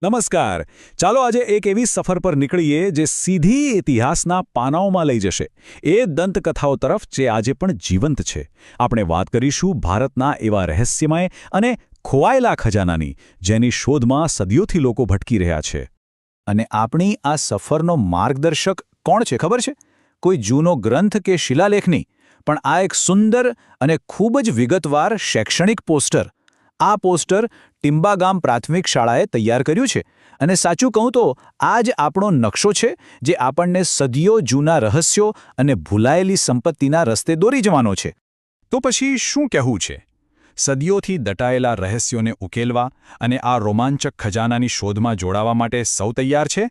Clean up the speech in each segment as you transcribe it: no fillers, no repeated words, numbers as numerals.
નમસ્કાર. ચાલો આજે એક એવી સફર પર નીકળીએ જે સીધી ઇતિહાસના પાનાઓમાં લઈ જશે. એ દંતકથાઓ તરફ જે આજે પણ જીવંત છે. આપણે વાત કરીશું ભારતના એવા રહસ્યમય અને ખોવાયેલા ખજાનાની, જેની શોધમાં સદીઓથી લોકો ભટકી રહ્યા છે. અને આપણી આ સફરનો માર્ગદર્શક કોણ છે ખબર છે? કોઈ જૂનો ગ્રંથ કે શિલાલેખની, પણ આ એક સુંદર અને ખૂબ જ વિગતવાર શૈક્ષણિક પોસ્ટર. આ પોસ્ટર ટિંબાગામ પ્રાથમિક શાળાએ તૈયાર કર્યું છે અને સાચું કહું તો આ જ આપણો નકશો છે જે આપણને સદીઓ જૂના રહસ્યો અને ભૂલાયેલી સંપત્તિના રસ્તે દોરી જવાનો છે. તો પછી શું કહેવું છે? સદીઓથી દટાયેલા રહસ્યોને ઉકેલવા અને આ રોમાંચક ખજાનાની શોધમાં જોડાવા માટે સૌ તૈયાર છે?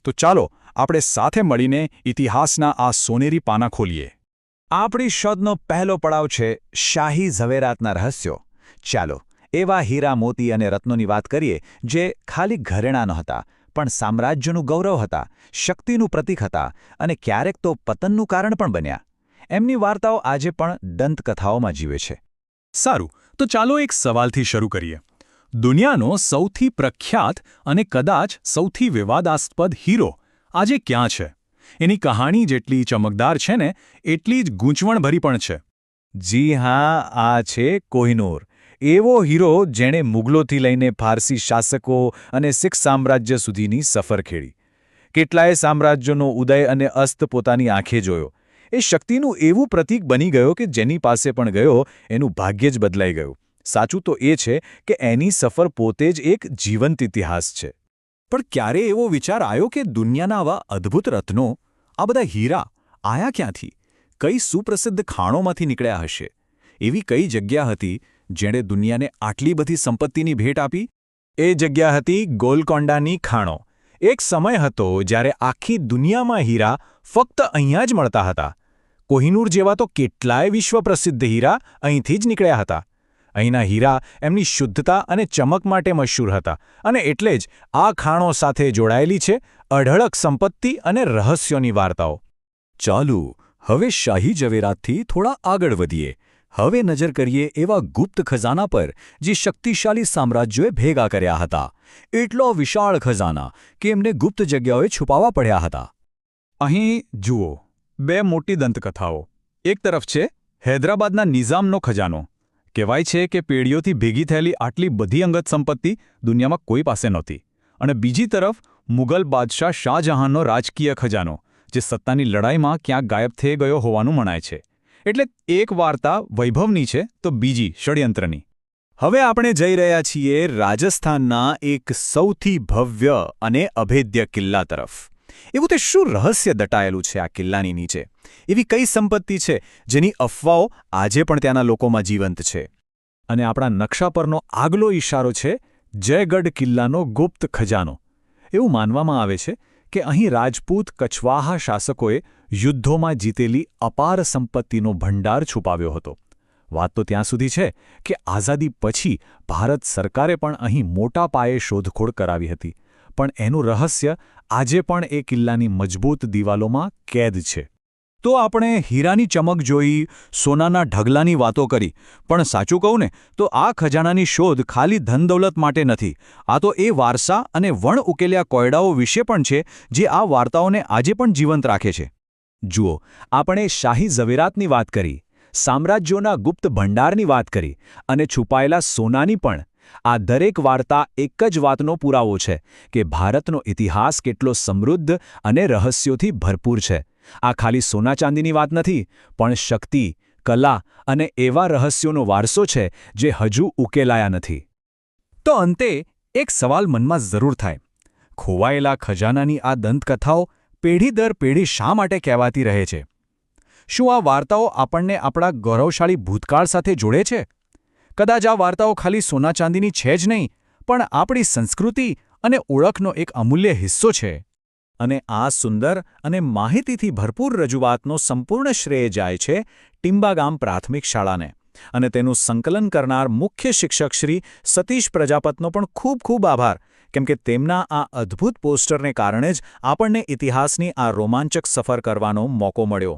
તો ચાલો આપણે સાથે મળીને ઇતિહાસના આ સોનેરી પાના ખોલીએ. આપણી શોધનો પહેલો પડાવ છે શાહી ઝવેરાતના રહસ્યો. ચાલો એવા હીરા મોતી અને રત્નોની વાત કરીએ જે ખાલી ઘરેણાં નહોતા, પણ સામ્રાજ્યનું ગૌરવ હતા, શક્તિનું પ્રતીક હતા અને ક્યારેક તો પતનનું કારણ પણ બન્યા. એમની વાર્તાઓ આજે પણ દંતકથાઓમાં જીવે છે. સારું, તો ચાલો એક સવાલથી શરૂ કરીએ. દુનિયાનો સૌથી પ્રખ્યાત અને કદાચ સૌથી વિવાદાસ્પદ હીરો આજે ક્યાં છે? એની કહાણી જેટલી ચમકદાર છે ને, એટલી જ ગૂંચવણભરી પણ છે. જી હા, આ છે કોહિનૂર. એવો હીરો જેણે મુગલોથી લઈને ફારસી શાસકો અને શીખ સામ્રાજ્ય સુધીની સફર ખેડી. કેટલાય સામ્રાજ્યોનો ઉદય અને અસ્ત પોતાની આંખે જોયો. એ શક્તિનું એવું પ્રતીક બની ગયો કે જેની પાસે પણ ગયો એનું ભાગ્ય જ બદલાઈ ગયું. સાચું તો એ છે કે એની સફર પોતે જ એક જીવંત ઇતિહાસ છે. પણ ક્યારે એવો વિચાર આવ્યો કે દુનિયાના આવા અદ્ભુત રત્નો, આ બધા હીરા, આયા ક્યાંથી? કઈ સુપ્રસિદ્ધ ખાણોમાંથી નીકળ્યા હશે? એવી કઈ જગ્યા હતી જેણે દુનિયાને આટલી બધી સંપત્તિની ભેટ આપી? એ જગ્યા હતી ગોલકોંડાની ખાણો. એક સમય હતો જ્યારે આખી દુનિયામાં હીરા ફક્ત અહીંયા જ મળતા હતા. કોહિનૂર જેવા તો કેટલાય વિશ્વપ્રસિદ્ધ હીરા અહીંથી જ નીકળ્યા હતા. અહીંના હીરા એમની શુદ્ધતા અને ચમક માટે મશહૂર હતા, અને એટલે જ આ ખાણો સાથે જોડાયેલી છે અઢળક સંપત્તિ અને રહસ્યોની વાર્તાઓ. ચાલુ, હવે શાહી ઝવેરાતથી થોડા આગળ વધીએ. હવે નજર કરીએ એવા ગુપ્ત ખજાના પર જે શક્તિશાળી સામ્રાજ્યોએ ભેગા કર્યા હતા. એટલો વિશાળ ખજાના કે એમને ગુપ્ત જગ્યાઓએ છુપાવવા પડ્યા હતા. અહીં જુઓ, બે મોટી દંતકથાઓ. એક તરફ છે હૈદરાબાદના નિઝામનો ખજાનો. કહેવાય છે કે પેઢીઓથી ભેગી થયેલી આટલી બધી અંગત સંપત્તિ દુનિયામાં કોઈ પાસે નહોતી. અને બીજી તરફ મુગલ બાદશાહ શાહજહાંનો રાજકીય ખજાનો, જે સત્તાની લડાઈમાં ક્યાંક ગાયબ થઈ ગયો હોવાનું મનાય છે. એટલે એક વાર્તા વૈભવની છે તો બીજી ષડયંત્રની. હવે આપણે જઈ રહ્યા છીએ રાજસ્થાનના એક સૌથી ભવ્ય અને અભેદ્ય કિલ્લા તરફ. એવું તે શું રહસ્ય દટાયેલું છે આ કિલ્લાની નીચે? એવી કઈ સંપત્તિ છે જેની અફવાઓ આજે પણ ત્યાંના લોકોમાં જીવંત છે? અને આપણા નકશા પરનો આગલો ઇશારો છે જયગઢ કિલ્લાનો ગુપ્ત ખજાનો. એવું માનવામાં આવે છે કે અહીં રાજપૂત કછવાહા શાસકોએ યુદ્ધોમાં જીતેલી અપાર સંપત્તિનો ભંડાર છુપાવ્યો હતો. વાત તો ત્યાં સુધી છે કે આઝાદી પછી ભારત સરકારે પણ અહીં મોટા પાયે શોધખોળ કરાવી હતી, પણ એનું રહસ્ય આજે પણ એ કિલ્લાની મજબૂત દિવાલોમાં કેદ છે. તો આપણે હીરાની ચમક જોઈ, સોનાના ઢગલાની વાતો કરી, પણ સાચું કહું ને તો આ ખજાનાની શોધ ખાલી ધનદૌલત માટે નથી. આ તો એ વારસા અને વણ ઉકેલ્યા કોયડાઓ વિશે પણ છે જે આ વાર્તાઓને આજે પણ જીવંત રાખે છે. જુઓ, આપણે શાહી ઝવેરાતની વાત કરી, સામ્રાજ્યોના ગુપ્ત ભંડારની વાત કરી અને છુપાયેલા સોનાની પણ. આ દરેક વાર્તા એક જ વાતનો પુરાવો છે કે ભારતનો ઇતિહાસ કેટલો સમૃદ્ધ અને રહસ્યોથી ભરપૂર છે. આ ખાલી સોના ચાંદીની વાત નથી, પણ શક્તિ, કલા અને એવા રહસ્યોનો વારસો છે જે હજુ ઉકેલાયા નથી. તો અંતે એક સવાલ મનમાં જરૂર થાય. ખોવાયેલા ખજાનાની આ દંતકથાઓ પેઢી દર પેઢી શા માટે કહેવાતી રહે છે? શું આ વાર્તાઓ આપણને આપણા ગૌરવશાળી ભૂતકાળ સાથે જોડે છે? કદાચ આ વાર્તાઓ ખાલી સોના ચાંદીની છે જ નહીં, પણ આપણી સંસ્કૃતિ અને ઓળખનો એક અમૂલ્ય હિસ્સો છે. અને આ સુંદર અને માહિતીથી ભરપૂર રજૂઆતનો સંપૂર્ણ શ્રેય જાય છે ટિંબાગામ પ્રાથમિક શાળાને. અને તેનું સંકલન કરનાર મુખ્ય શિક્ષક શ્રી સતીશ પ્રજાપતનો પણ ખૂબ ખૂબ આભાર, કેમ કે તેમના આ અદ્ભુત પોસ્ટરને કારણે જ આપણને ઇતિહાસની આ રોમાંચક સફર કરવાનો મોકો મળ્યો.